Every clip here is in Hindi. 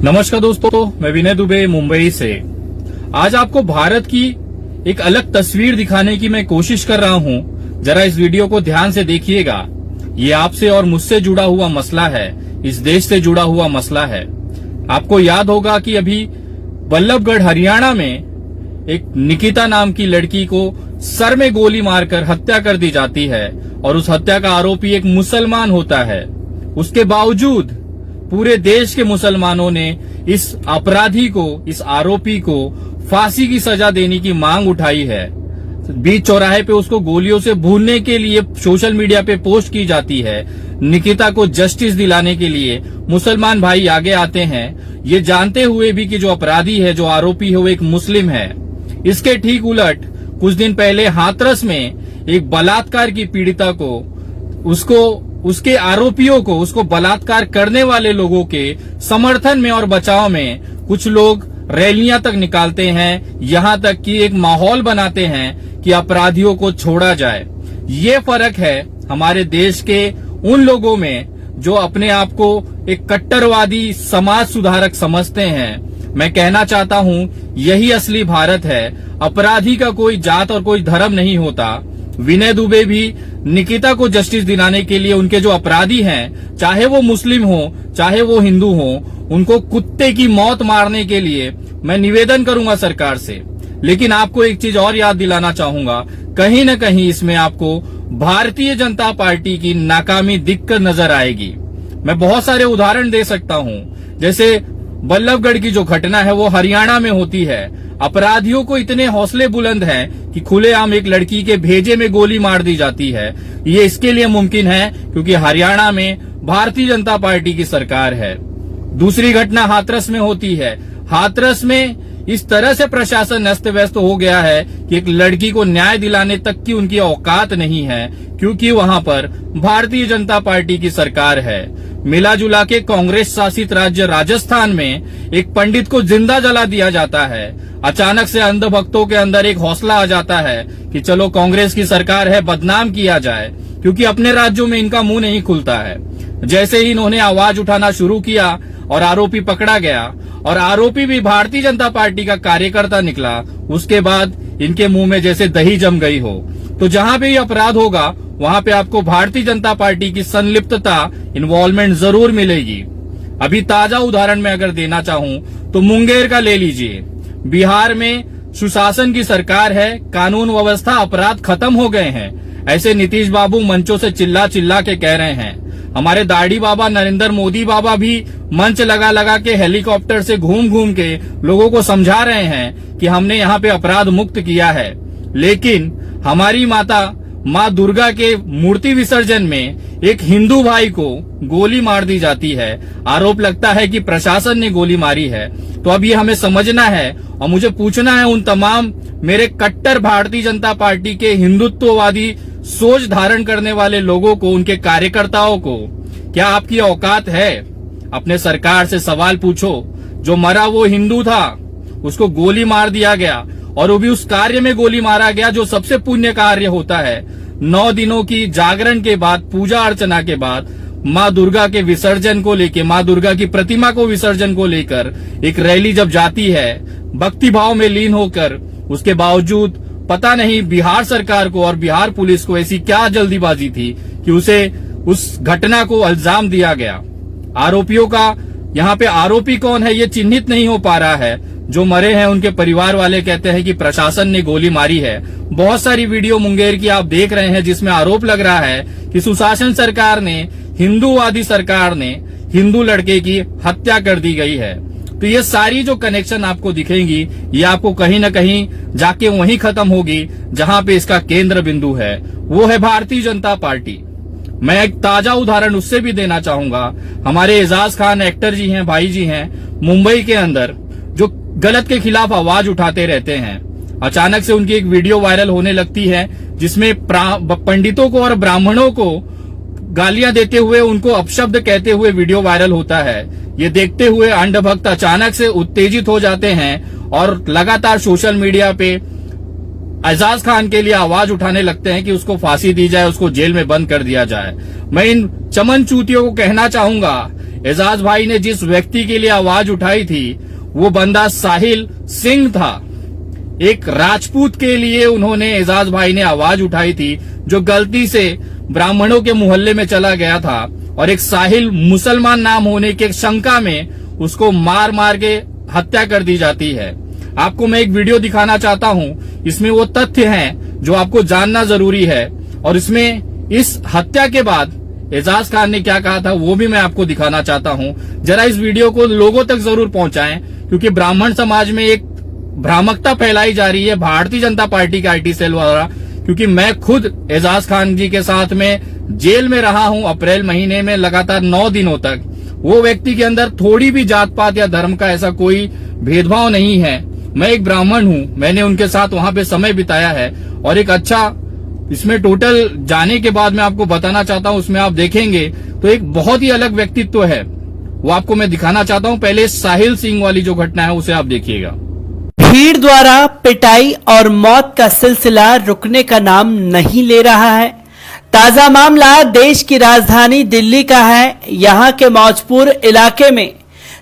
नमस्कार दोस्तों, मैं विनय दुबे मुंबई से। आज आपको भारत की एक अलग तस्वीर दिखाने की मैं कोशिश कर रहा हूं। जरा इस वीडियो को ध्यान से देखिएगा। ये आपसे और मुझसे जुड़ा हुआ मसला है, इस देश से जुड़ा हुआ मसला है। आपको याद होगा कि अभी बल्लभगढ़ हरियाणा में एक निकिता नाम की लड़की को सर में गोली मारकर हत्या कर दी जाती है और उस हत्या का आरोपी एक मुसलमान होता है। उसके बावजूद पूरे देश के मुसलमानों ने इस अपराधी को, इस आरोपी को फांसी की सजा देने की मांग उठाई है। बीच चौराहे पे उसको गोलियों से भूनने के लिए सोशल मीडिया पे पोस्ट की जाती है। निकिता को जस्टिस दिलाने के लिए मुसलमान भाई आगे आते हैं, ये जानते हुए भी कि जो अपराधी है, जो आरोपी है, वो एक मुस्लिम है। इसके ठीक उलट कुछ दिन पहले हाथरस में एक बलात्कार की पीड़िता को, उसके आरोपियों को, उसको बलात्कार करने वाले लोगों के समर्थन में और बचाव में कुछ लोग रैलियां तक निकालते हैं, यहां तक कि एक माहौल बनाते हैं कि अपराधियों को छोड़ा जाए। ये फर्क है हमारे देश के उन लोगों में जो अपने आप को एक कट्टरवादी समाज सुधारक समझते हैं। मैं कहना चाहता हूं, यही असली भारत है। अपराधी का कोई जात और कोई धर्म नहीं होता। विनय दुबे भी निकिता को जस्टिस दिलाने के लिए उनके जो अपराधी हैं, चाहे वो मुस्लिम हो, चाहे वो हिंदू हो, उनको कुत्ते की मौत मारने के लिए मैं निवेदन करूंगा सरकार से। लेकिन आपको एक चीज और याद दिलाना चाहूंगा, कहीं न कहीं इसमें आपको भारतीय जनता पार्टी की नाकामी दिखकर नजर आएगी। मैं बहुत सारे उदाहरण दे सकता हूं। जैसे बल्लभगढ़ की जो घटना है वो हरियाणा में होती है। अपराधियों को इतने हौसले बुलंद हैं कि खुलेआम एक लड़की के भेजे में गोली मार दी जाती है। ये इसके लिए मुमकिन है क्योंकि हरियाणा में भारतीय जनता पार्टी की सरकार है। दूसरी घटना हाथरस में होती है। हाथरस में इस तरह से प्रशासन अस्त व्यस्त हो गया है कि एक लड़की को न्याय दिलाने तक की उनकी औकात नहीं है, क्योंकि वहां पर भारतीय जनता पार्टी की सरकार है। मिला जुला के कांग्रेस शासित राज्य राजस्थान में एक पंडित को जिंदा जला दिया जाता है। अचानक से अंधभक्तों के अंदर एक हौसला आ जाता है कि चलो कांग्रेस की सरकार है, बदनाम किया जाए, क्योंकि अपने राज्यों में इनका मुंह नहीं खुलता है। जैसे ही इन्होंने आवाज उठाना शुरू किया और आरोपी पकड़ा गया, और आरोपी भी भारतीय जनता पार्टी का कार्यकर्ता निकला, उसके बाद इनके मुंह में जैसे दही जम गई हो। तो जहां भी अपराध होगा वहां पे आपको भारतीय जनता पार्टी की संलिप्तता, इन्वॉल्वमेंट जरूर मिलेगी। अभी ताजा उदाहरण में अगर देना चाहूं तो मुंगेर का ले लीजिए। बिहार में सुशासन की सरकार है, कानून व्यवस्था, अपराध खत्म हो गए हैं, ऐसे नीतीश बाबू मंचों से चिल्ला चिल्ला के कह रहे हैं। हमारे दाढ़ी बाबा नरेंद्र मोदी बाबा भी मंच लगा लगा के हेलीकॉप्टर से घूम घूम के लोगों को समझा रहे हैं कि हमने यहाँ पे अपराध मुक्त किया है। लेकिन हमारी माता माँ दुर्गा के मूर्ति विसर्जन में एक हिंदू भाई को गोली मार दी जाती है। आरोप लगता है कि प्रशासन ने गोली मारी है। तो अब ये हमें समझना है और मुझे पूछना है उन तमाम मेरे कट्टर भारतीय जनता पार्टी के हिंदुत्ववादी सोच धारण करने वाले लोगों को, उनके कार्यकर्ताओं को, क्या आपकी औकात है? अपने सरकार से सवाल पूछो। जो मरा वो हिंदू था, उसको गोली मार दिया गया, और वो भी उस कार्य में गोली मारा गया जो सबसे पुण्य कार्य होता है। 9 दिनों की जागरण के बाद, पूजा अर्चना के बाद, माँ दुर्गा के विसर्जन को लेकर, माँ दुर्गा की प्रतिमा को विसर्जन को लेकर एक रैली जब जाती है, भक्ति भाव में लीन होकर, उसके बावजूद पता नहीं बिहार सरकार को और बिहार पुलिस को ऐसी क्या जल्दीबाजी थी कि उसे उस घटना को इल्जाम दिया गया। आरोपियों का, यहाँ पे आरोपी कौन है ये चिन्हित नहीं हो पा रहा है। जो मरे हैं उनके परिवार वाले कहते हैं कि प्रशासन ने गोली मारी है। बहुत सारी वीडियो मुंगेर की आप देख रहे हैं जिसमें आरोप लग रहा है कि सुशासन सरकार ने, हिंदूवादी सरकार ने हिंदू लड़के की हत्या कर दी गई है। तो ये सारी जो कनेक्शन आपको दिखेंगी, ये आपको कहीं न कहीं जाके वहीं खत्म होगी जहां पे इसका केंद्र बिंदु है, वो है भारतीय जनता पार्टी। मैं एक ताजा उदाहरण उससे भी देना चाहूंगा। हमारे एजाज खान एक्टर जी हैं, भाई जी हैं, मुंबई के अंदर जो गलत के खिलाफ आवाज उठाते रहते हैं। अचानक से उनकी एक वीडियो वायरल होने लगती है जिसमें पंडितों को और ब्राह्मणों को गालियां देते हुए, उनको अपशब्द कहते हुए वीडियो वायरल होता है। ये देखते हुए अंधभक्त अचानक से उत्तेजित हो जाते हैं और लगातार सोशल मीडिया पे एजाज खान के लिए आवाज उठाने लगते हैं कि उसको फांसी दी जाए, उसको जेल में बंद कर दिया जाए। मैं इन चमन चूतियों को कहना चाहूंगा, एजाज भाई ने जिस व्यक्ति के लिए आवाज उठाई थी वो बंदा साहिल सिंह था। एक राजपूत के लिए उन्होंने, एजाज भाई ने आवाज उठाई थी, जो गलती से ब्राह्मणों के मोहल्ले में चला गया था और एक साहिल मुसलमान नाम होने के शंका में उसको मार मार के हत्या कर दी जाती है। आपको मैं एक वीडियो दिखाना चाहता हूं, इसमें वो तथ्य हैं जो आपको जानना जरूरी है और इसमें इस हत्या के बाद एजाज खान ने क्या कहा था वो भी मैं आपको दिखाना चाहता हूं। जरा इस वीडियो को लोगों तक जरूर पहुंचाएं, क्योंकि ब्राह्मण समाज में एक भ्रामकता फैलाई जा रही है भारतीय जनता पार्टी के आईटी सेल द्वारा। क्योंकि मैं खुद एजाज खान जी के साथ में जेल में रहा हूं अप्रैल महीने में लगातार 9 दिनों तक। वो व्यक्ति के अंदर थोड़ी भी जात पात या धर्म का ऐसा कोई भेदभाव नहीं है। मैं एक ब्राह्मण हूं, मैंने उनके साथ वहां पे समय बिताया है और एक अच्छा, इसमें टोटल जाने के बाद मैं आपको बताना चाहता हूं, उसमें आप देखेंगे तो एक बहुत ही अलग व्यक्तित्व है, वो आपको मैं दिखाना चाहता हूं। पहले साहिल सिंह वाली जो घटना है उसे आप देखिएगा। भीड़ द्वारा पिटाई और मौत का सिलसिला रुकने का नाम नहीं ले रहा है। ताजा मामला देश की राजधानी दिल्ली का है। यहां के मौजपुर इलाके में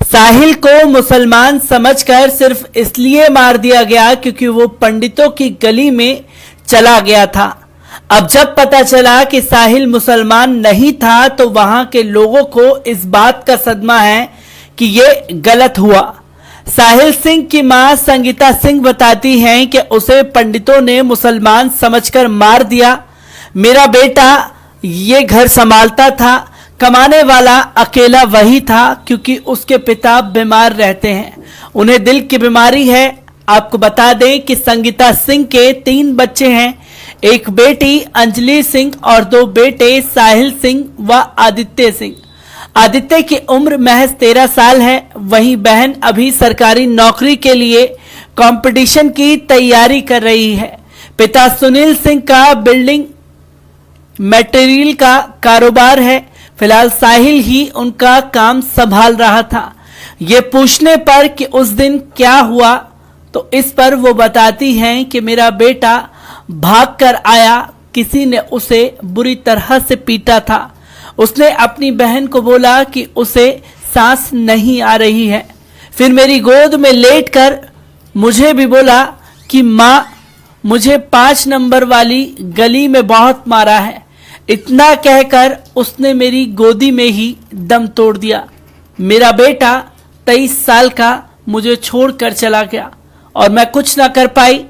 साहिल को मुसलमान समझकर सिर्फ इसलिए मार दिया गया क्योंकि वो पंडितों की गली में चला गया था। अब जब पता चला कि साहिल मुसलमान नहीं था तो वहां के लोगों को इस बात का सदमा है कि ये गलत हुआ। साहिल सिंह की मां संगीता सिंह बताती हैं कि उसे पंडितों ने मुसलमान समझकर मार दिया। मेरा बेटा ये घर संभालता था, कमाने वाला अकेला वही था क्योंकि उसके पिता बीमार रहते हैं, उन्हें दिल की बीमारी है। आपको बता दें कि संगीता सिंह के 3 बच्चे हैं, एक बेटी अंजलि सिंह और 2 बेटे साहिल सिंह व आदित्य सिंह। आदित्य की उम्र महज 13 साल है, वहीं बहन अभी सरकारी नौकरी के लिए कंपटीशन की तैयारी कर रही है। पिता सुनील सिंह का बिल्डिंग मटेरियल का कारोबार है। फिलहाल साहिल ही उनका काम संभाल रहा था। ये पूछने पर कि उस दिन क्या हुआ तो इस पर वो बताती हैं कि मेरा बेटा भागकर आया, किसी ने उसे बुरी तरह से पीटा था। उसने अपनी बहन को बोला कि उसे सांस नहीं आ रही है, फिर मेरी गोद में लेटकर मुझे भी बोला कि माँ मुझे 5 नंबर वाली गली में बहुत मारा है। इतना कहकर उसने मेरी गोदी में ही दम तोड़ दिया। मेरा बेटा 23 साल का मुझे छोड़कर चला गया और मैं कुछ ना कर पाई।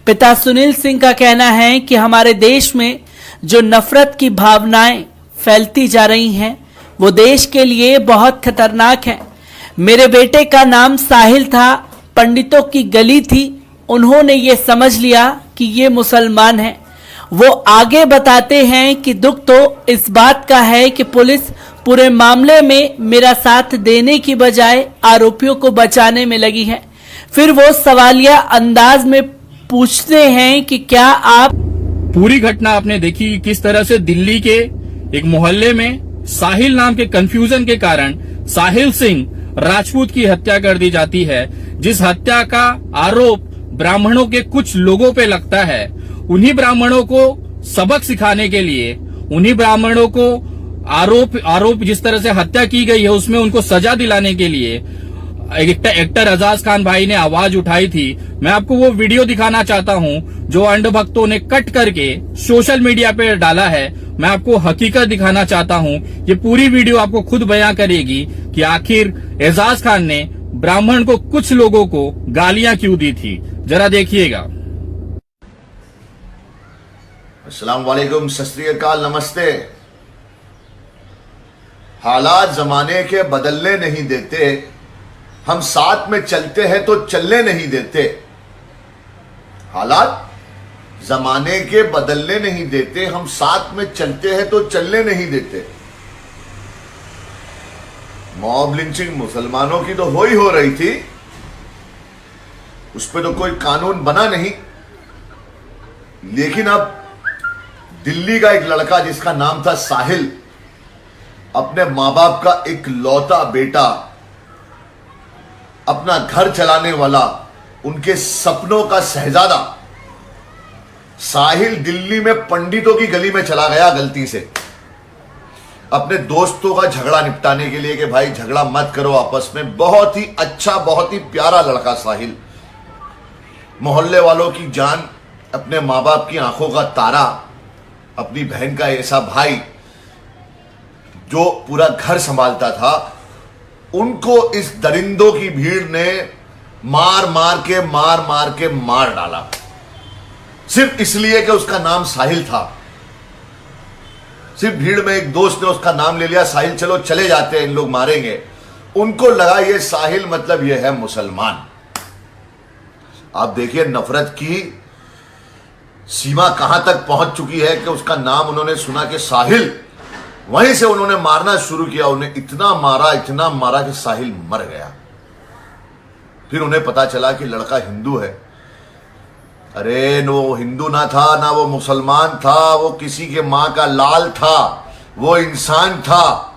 पिता सुनील सिंह का कहना है कि हमारे देश में जो नफरत की भावनाएं फैलती जा रही हैं वो देश के लिए बहुत खतरनाक है। मेरे बेटे का नाम साहिल था, पंडितों की गली थी, उन्होंने ये समझ लिया कि ये मुसलमान है। वो आगे बताते हैं कि दुख तो इस बात का है कि पुलिस पूरे मामले में मेरा साथ देने की बजाय आरोपियों को बचाने में लगी है। फिर वो सवालिया अंदाज में पूछते हैं कि क्या आप। पूरी घटना आपने देखी किस तरह से दिल्ली के एक मोहल्ले में साहिल नाम के कंफ्यूजन के कारण साहिल सिंह राजपूत की हत्या कर दी जाती है, जिस हत्या का आरोप ब्राह्मणों के कुछ लोगों पे लगता है। उन्हीं ब्राह्मणों को सबक सिखाने के लिए, उन्हीं ब्राह्मणों को आरोप जिस तरह से हत्या की गई है उसमें उनको सजा दिलाने के लिए एक्टर एजाज खान भाई ने आवाज उठाई थी। मैं आपको वो वीडियो दिखाना चाहता हूं जो अंध भक्तों ने कट करके सोशल मीडिया पे डाला है। मैं आपको हकीकत दिखाना चाहता हूं। ये पूरी वीडियो आपको खुद बयां करेगी कि आखिर एजाज खान ने ब्राह्मण को, कुछ लोगों को गालियां क्यों दी थी। जरा देखिएगा। अस्सलाम वालेकुम, सत श्री अकाल, नमस्ते। हालात जमाने के बदलने नहीं देते, हम साथ में चलते हैं तो चलने नहीं देते। हालात जमाने के बदलने नहीं देते, हम साथ में चलते हैं तो चलने नहीं देते। मॉब लिंचिंग मुसलमानों की तो हो रही थी, उस पर तो कोई कानून बना नहीं। लेकिन अब दिल्ली का एक लड़का जिसका नाम था साहिल, अपने मां बाप का एक लौता बेटा, अपना घर चलाने वाला, उनके सपनों का शहजादा, साहिल दिल्ली में पंडितों की गली में चला गया गलती से अपने दोस्तों का झगड़ा निपटाने के लिए कि भाई झगड़ा मत करो आपस में। बहुत ही अच्छा, बहुत ही प्यारा लड़का साहिल, मोहल्ले वालों की जान, अपने माँ बाप की आंखों का तारा, अपनी बहन का ऐसा भाई जो पूरा घर संभालता था, उनको इस दरिंदों की भीड़ ने मार मार के मार डाला, सिर्फ इसलिए कि उसका नाम साहिल था। सिर्फ भीड़ में एक दोस्त ने उसका नाम ले लिया, साहिल चलो चले जाते हैं, इन लोग मारेंगे। उनको लगा ये साहिल मतलब ये है मुसलमान। आप देखिए नफरत की सीमा कहां तक पहुंच चुकी है कि उसका नाम उन्होंने सुना कि साहिल, वहीं से उन्होंने मारना शुरू किया। उन्हें इतना मारा कि साहिल मर गया। फिर उन्हें पता चला कि लड़का हिंदू है। अरे वो हिंदू ना था, ना वो मुसलमान था, वो किसी के मां का लाल था, वो इंसान था।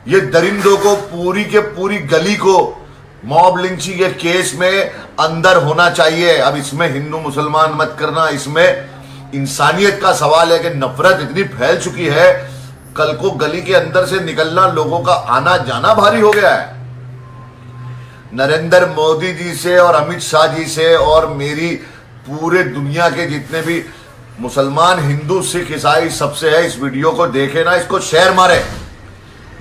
ये दरिंदों को पूरी के पूरी गली को मॉब लिंचिंग के केस में अंदर होना चाहिए। अब इसमें हिंदू मुसलमान मत करना, इसमें इंसानियत का सवाल है कि नफरत इतनी फैल चुकी है, कल को गली के अंदर से निकलना, लोगों का आना जाना भारी हो गया है। नरेंद्र मोदी जी से और अमित शाह जी से और मेरी पूरे दुनिया के जितने भी मुसलमान, हिंदू, सिख, ईसाई सबसे है, इस वीडियो को देखे ना, इसको शेयर मारे,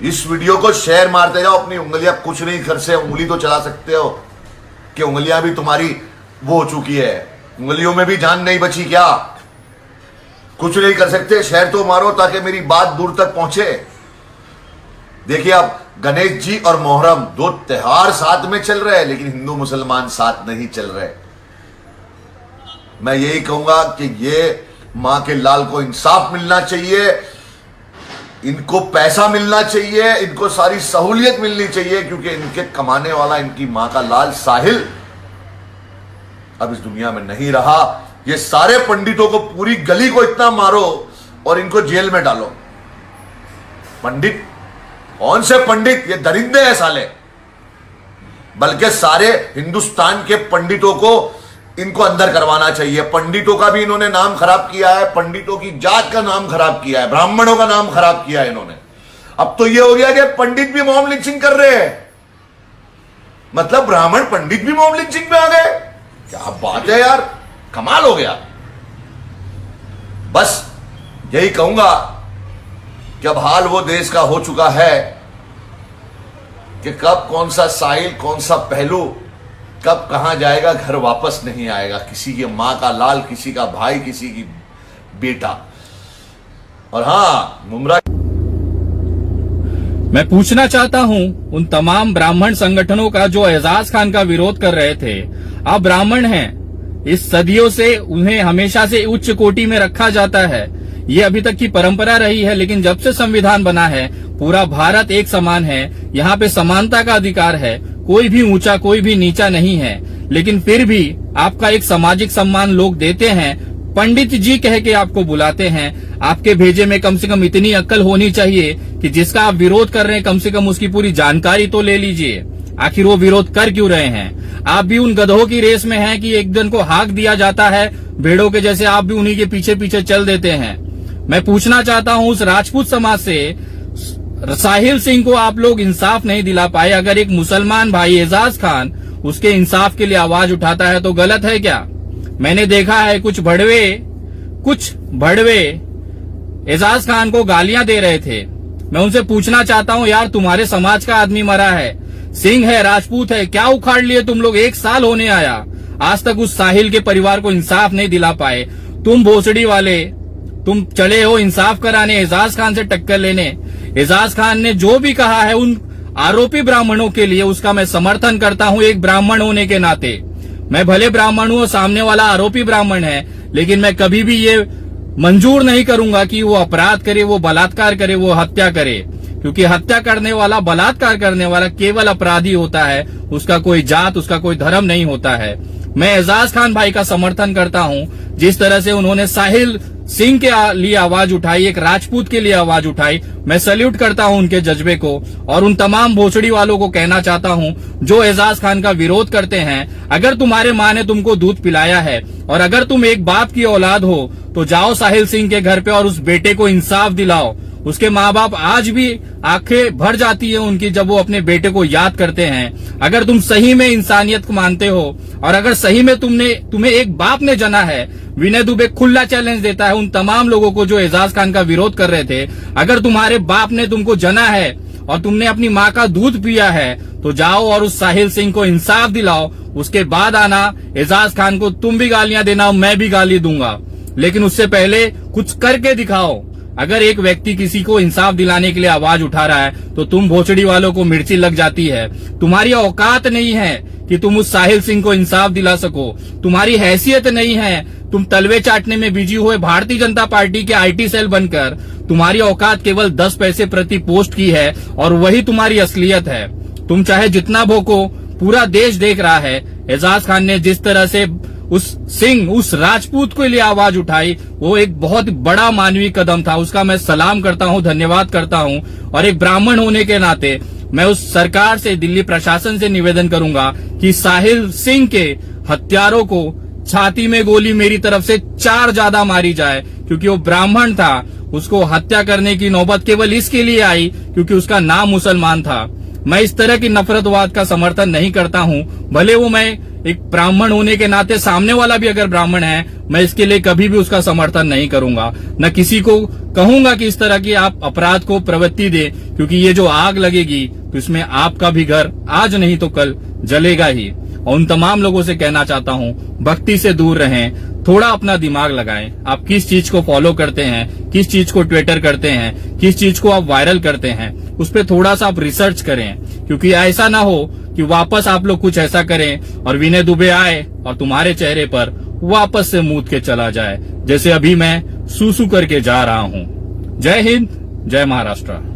इस वीडियो को शेयर मारते जाओ। अपनी उंगलियां कुछ नहीं कर से, उंगली तो चला सकते हो कि उंगलियां भी तुम्हारी वो हो चुकी है, उंगलियों में भी जान नहीं बची क्या? कुछ नहीं कर सकते, शेयर तो मारो ताकि मेरी बात दूर तक पहुंचे। देखिए अब गणेश जी और मोहर्रम दो त्योहार साथ में चल रहे हैं, लेकिन हिंदू मुसलमान साथ नहीं चल रहे। मैं यही कहूंगा कि ये मां के लाल को इंसाफ मिलना चाहिए, इनको पैसा मिलना चाहिए, इनको सारी सहूलियत मिलनी चाहिए, क्योंकि इनके कमाने वाला इनकी मां का लाल साहिल अब इस दुनिया में नहीं रहा। ये सारे पंडितों को, पूरी गली को इतना मारो और इनको जेल में डालो। पंडित कौन से पंडित? ये दरिंदे हैं साले। बल्कि सारे हिंदुस्तान के पंडितों को इनको अंदर करवाना चाहिए। पंडितों का भी इन्होंने नाम खराब किया है, पंडितों की जात का नाम खराब किया है, ब्राह्मणों का नाम खराब किया है इन्होंने। अब तो ये हो गया कि पंडित भी मॉब लिंचिंग कर रहे हैं, मतलब ब्राह्मण पंडित भी मॉब लिंचिंग में आ गए। क्या बात है यार, कमाल हो गया। बस यही कहूंगा कि अब हाल वो देश का हो चुका है कि कब कौन सा साहिल, कौन सा पहलू, कब कहां जाएगा, घर वापस नहीं आएगा। किसी की मां का लाल, किसी का भाई, किसी की बेटा। और हां, मुमरा मैं पूछना चाहता हूं उन तमाम ब्राह्मण संगठनों का जो एजाज खान का विरोध कर रहे थे। आप ब्राह्मण हैं, इस सदियों से उन्हें हमेशा से उच्च कोटि में रखा जाता है, ये अभी तक की परंपरा रही है। लेकिन जब से संविधान बना है, पूरा भारत एक समान है, यहाँ पे समानता का अधिकार है, कोई भी ऊंचा कोई भी नीचा नहीं है। लेकिन फिर भी आपका एक सामाजिक सम्मान लोग देते हैं, पंडित जी कह के आपको बुलाते हैं। आपके भेजे में कम से कम इतनी अक्ल होनी चाहिए कि जिसका आप विरोध कर रहे हैं, कम से कम उसकी पूरी जानकारी तो ले लीजिए, आखिर वो विरोध कर क्यों रहे हैं। आप भी उन गधों की रेस में हैं कि एक दिन को हाक दिया जाता है भेड़ों के जैसे, आप भी उन्हीं के पीछे पीछे चल देते हैं। मैं पूछना चाहता हूं उस राजपूत समाज से, साहिल सिंह को आप लोग इंसाफ नहीं दिला पाए। अगर एक मुसलमान भाई एजाज खान उसके इंसाफ के लिए आवाज उठाता है तो गलत है क्या? मैंने देखा है कुछ भड़वे एजाज खान को गालियां दे रहे थे। मैं उनसे पूछना चाहता हूं, यार तुम्हारे समाज का आदमी मरा है, सिंह है, राजपूत है, क्या उखाड़ लिए तुम लोग? 1 साल होने आया, आज तक उस साहिल के परिवार को इंसाफ नहीं दिला पाए। तुम भोसड़ी वाले, तुम चले हो इंसाफ कराने, एजाज खान से टक्कर लेने। एजाज खान ने जो भी कहा है उन आरोपी ब्राह्मणों के लिए, उसका मैं समर्थन करता हूं। एक ब्राह्मण होने के नाते, मैं भले ब्राह्मण हूं, सामने वाला आरोपी ब्राह्मण है, लेकिन मैं कभी भी ये मंजूर नहीं करूंगा कि वो अपराध करे, वो बलात्कार करे, वो हत्या करे। क्योंकि हत्या करने वाला, बलात्कार करने वाला केवल अपराधी होता है, उसका कोई जात, उसका कोई धर्म नहीं होता है। मैं एजाज खान भाई का समर्थन करता हूं, जिस तरह से उन्होंने साहिल सिंह के लिए आवाज उठाई, एक राजपूत के लिए आवाज उठाई। मैं सैल्यूट करता हूं उनके जज्बे को और उन तमाम भोसड़ी वालों को कहना चाहता हूं जो एजाज खान का विरोध करते हैं, अगर तुम्हारे माँ ने तुमको दूध पिलाया है और अगर तुम एक बाप की औलाद हो तो जाओ साहिल सिंह के घर पे और उस बेटे को इंसाफ दिलाओ। उसके माँ बाप आज भी आंखें भर जाती है उनकी जब वो अपने बेटे को याद करते हैं। अगर तुम सही में इंसानियत को मानते हो और अगर सही में तुम्हें एक बाप ने जना है, विनय दुबे खुला चैलेंज देता है उन तमाम लोगों को जो एजाज खान का विरोध कर रहे थे, अगर तुम्हारे बाप ने तुमको जना है और तुमने अपनी माँ का दूध पिया है तो जाओ और उस साहिल सिंह को इंसाफ दिलाओ। उसके बाद आना एजाज खान को, तुम भी गालियां देना, मैं भी गाली दूंगा, लेकिन उससे पहले कुछ करके दिखाओ। अगर एक व्यक्ति किसी को इंसाफ दिलाने के लिए आवाज उठा रहा है तो तुम भोसड़ी वालों को मिर्ची लग जाती है। तुम्हारी औकात नहीं है कि तुम उस साहिल सिंह को इंसाफ दिला सको, तुम्हारी हैसियत नहीं है, तुम तलवे चाटने में बिजी हुए भारतीय जनता पार्टी के आईटी सेल बनकर तुम्हारी औकात केवल 10 पैसे प्रति पोस्ट की है और वही तुम्हारी असलियत है। तुम चाहे जितना भोको, पूरा देश देख रहा है। एजाज खान ने जिस तरह से उस राजपूत के लिए आवाज उठाई, वो एक बहुत बड़ा मानवीय कदम था, उसका मैं सलाम करता हूं, धन्यवाद करता हूं। और एक ब्राह्मण होने के नाते मैं उस सरकार से, दिल्ली प्रशासन से निवेदन करूंगा कि साहिल सिंह के हत्यारों को छाती में गोली मेरी तरफ से 4 ज्यादा मारी जाए, क्योंकि वो ब्राह्मण था। उसको हत्या करने की नौबत केवल इसके लिए आई क्योंकि उसका नाम मुसलमान था। मैं इस तरह की नफरतवाद का समर्थन नहीं करता हूं, भले वो मैं एक ब्राह्मण होने के नाते, सामने वाला भी अगर ब्राह्मण है, मैं इसके लिए कभी भी उसका समर्थन नहीं करूंगा। न किसी को कहूंगा कि इस तरह की आप अपराध को प्रवृत्ति दे, क्योंकि ये जो आग लगेगी तो इसमें आपका भी घर आज नहीं तो कल जलेगा ही। और उन तमाम लोगों से कहना चाहता हूं, भक्ति से दूर रहें, थोड़ा अपना दिमाग लगाएं। आप किस चीज को फॉलो करते हैं, किस चीज को ट्विटर करते हैं, किस चीज को आप वायरल करते हैं, उस पर थोड़ा सा आप रिसर्च करें, क्योंकि ऐसा ना हो कि वापस आप लोग कुछ ऐसा करें और विनय दुबे आए और तुम्हारे चेहरे पर वापस से मूत के चला जाए, जैसे अभी मैं सूसू करके जा रहा हूं। जय हिंद, जय महाराष्ट्र।